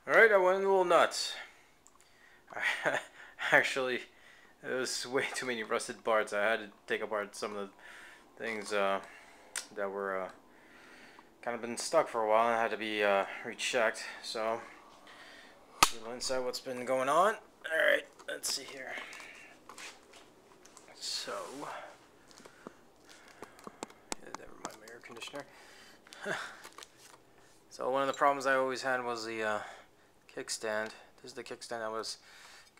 Alright, I went a little nuts. Actually, there was way too many rusted parts. I had to take apart some of the things that were kind of been stuck for a while and had to be rechecked. So, a little insight what's been going on. Alright, let's see here. So, yeah, never mind my air conditioner. So one of the problems I always had was the kickstand. This is the kickstand that was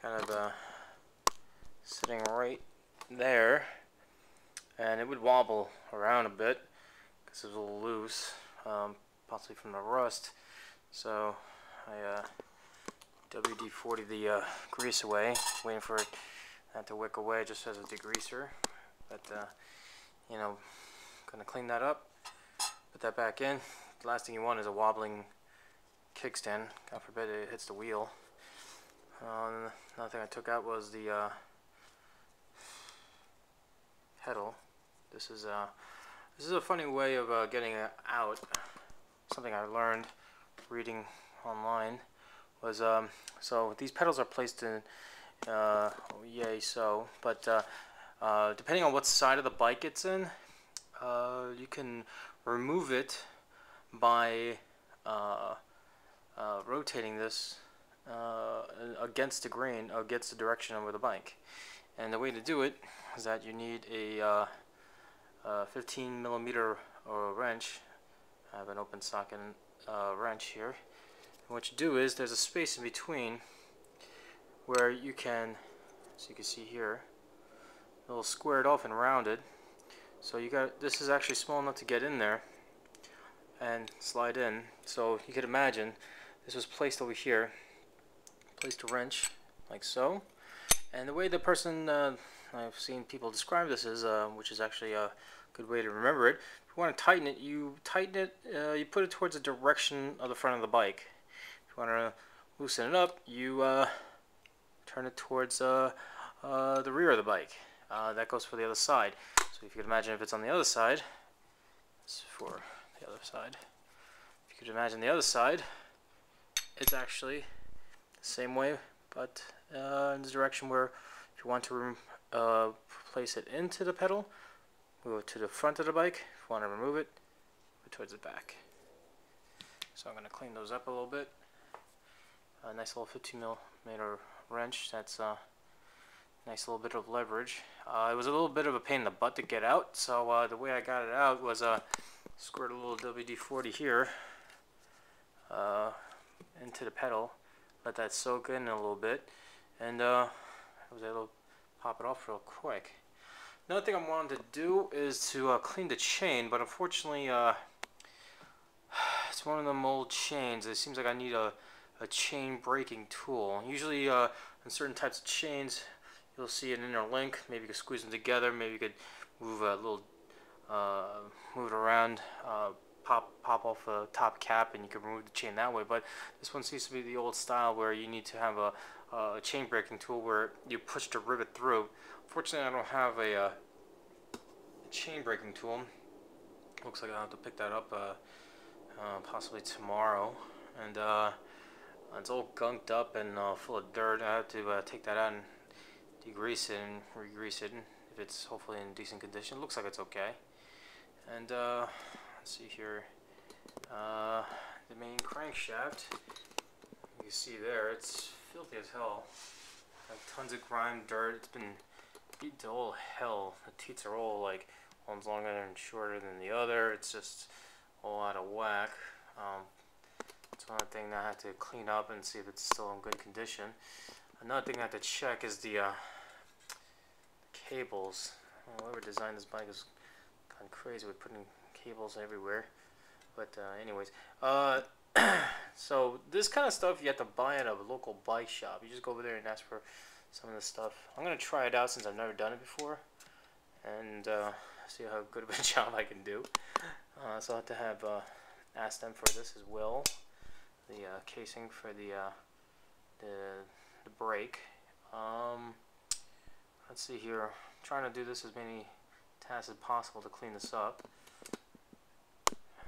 kind of sitting right there, and it would wobble around a bit because it was a little loose, possibly from the rust. So I WD-40 the grease away, waiting for that to wick away just as a degreaser. But you know, gonna clean that up, put that back in. The last thing you want is a wobbling kickstand. God forbid it hits the wheel. Another thing I took out was the pedal. This is a funny way of getting it out. Something I learned reading online was so these pedals are placed in but depending on what side of the bike it's in, you can remove it by rotating this against the grain, against the direction of the bike. And the way to do it is that you need a 15 millimeter wrench. I have an open socket wrench here. And what you do is there's a space in between where you can, so you can see here, a little squared off and rounded. So you got, this is actually small enough to get in there and slide in. So you could imagine this was placed over here, placed a wrench like so, and the way the person I've seen people describe this is, which is actually a good way to remember it. If you want to tighten it, you put it towards the direction of the front of the bike. If you want to loosen it up, you turn it towards the rear of the bike. That goes for the other side. So if you could imagine if it's on the other side, this is for the other side. If you could imagine the other side, it's actually the same way, but in the direction where if you want to place it into the pedal, move it to the front of the bike. If you want to remove it, move it towards the back. So I'm going to clean those up a little bit. A nice little 15 millimeter wrench. That's a nice little bit of leverage. It was a little bit of a pain in the butt to get out, so the way I got it out was squirt a little WD-40 here into the pedal, let that soak in a little bit, and I was able to pop it off real quick. Another thing I wanted to do is to clean the chain, but unfortunately it's one of them old chains. It seems like I need a chain breaking tool. Usually in certain types of chains you'll see an inner link. Maybe you could squeeze them together, maybe you could move a little move it around, pop off a top cap, and you can remove the chain that way. But this one seems to be the old style where you need to have a chain breaking tool where you push the rivet through. Unfortunately, I don't have a chain breaking tool. Looks like I'll have to pick that up possibly tomorrow. And it's all gunked up and full of dirt. I have to take that out and degrease it and re-grease it if it's hopefully in decent condition. Looks like it's okay. And let's see here, the main crankshaft, you can see there, it's filthy as hell. Like tons of grime, dirt. It's been beat to all hell. The teats are all like, one's longer and shorter than the other. It's just all out of whack. It's one thing that I have to clean up and see if it's still in good condition. Another thing I have to check is the cables. Whoever designed this bike is kind of crazy with putting cables everywhere. But anyways, so this kind of stuff you have to buy at a local bike shop. You just go over there and ask for some of this stuff. I'm gonna try it out since I've never done it before, and see how good of a job I can do. So I have to have ask them for this as well. The casing for the brake. Let's see here. I'm trying to do this as many tasks as possible to clean this up.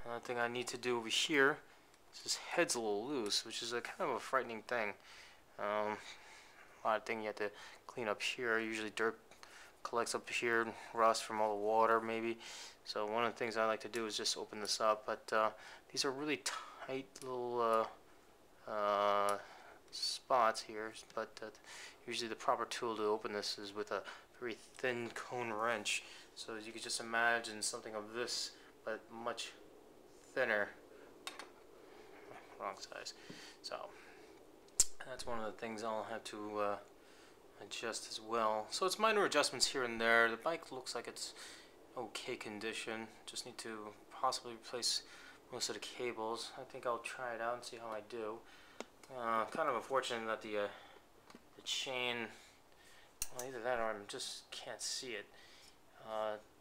Another thing I need to do over here This head's a little loose, which is a kind of a frightening thing. A lot of things you have to clean up here. Usually dirt collects up here, rust from all the water maybe. So one of the things I like to do is just open this up. But these are really tight little spots here. But usually the proper tool to open this is with a very thin cone wrench. So as you can just imagine something of this, but much thinner. Wrong size. So that's one of the things I'll have to adjust as well. So it's minor adjustments here and there. The bike looks like it's okay condition. Just need to possibly replace most of the cables. I think I'll try it out and see how I do. Kind of unfortunate that the chain, well, either that or I just can't see it.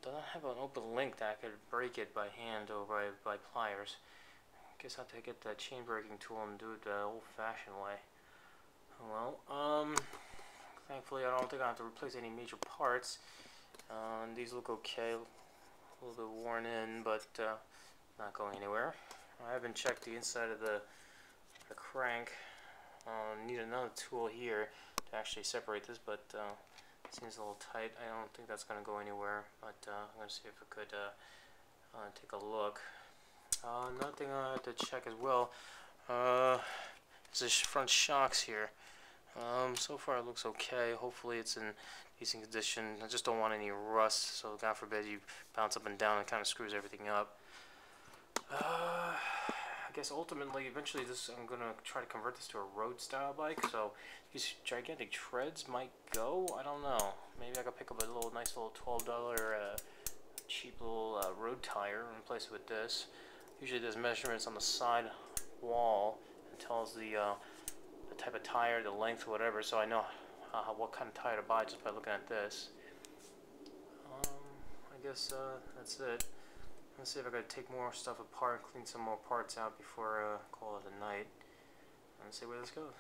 Doesn't have an open link that I could break it by hand or by pliers. I guess I'll have to get that chain breaking tool and do it the old-fashioned way. Well, thankfully I don't think I have to replace any major parts. These look okay, a little bit worn in, but not going anywhere. I haven't checked the inside of the crank. Need another tool here to actually separate this, but it seems a little tight. I don't think that's going to go anywhere, but I'm going to see if I could take a look. Another thing I have to check as well is the front shocks here. So far it looks okay. Hopefully it's in decent condition. I just don't want any rust, so God forbid you bounce up and down and kind of screws everything up. I guess ultimately, eventually, I'm gonna try to convert this to a road style bike. So these gigantic treads might go. I don't know. Maybe I could pick up a nice little $12 cheap little road tire and replace it with this. Usually, there's measurements on the side wall and tells the type of tire, the length, whatever. So I know what kind of tire to buy just by looking at this. I guess that's it. Let's see if I gotta take more stuff apart, clean some more parts out before call it a night, and see where this goes.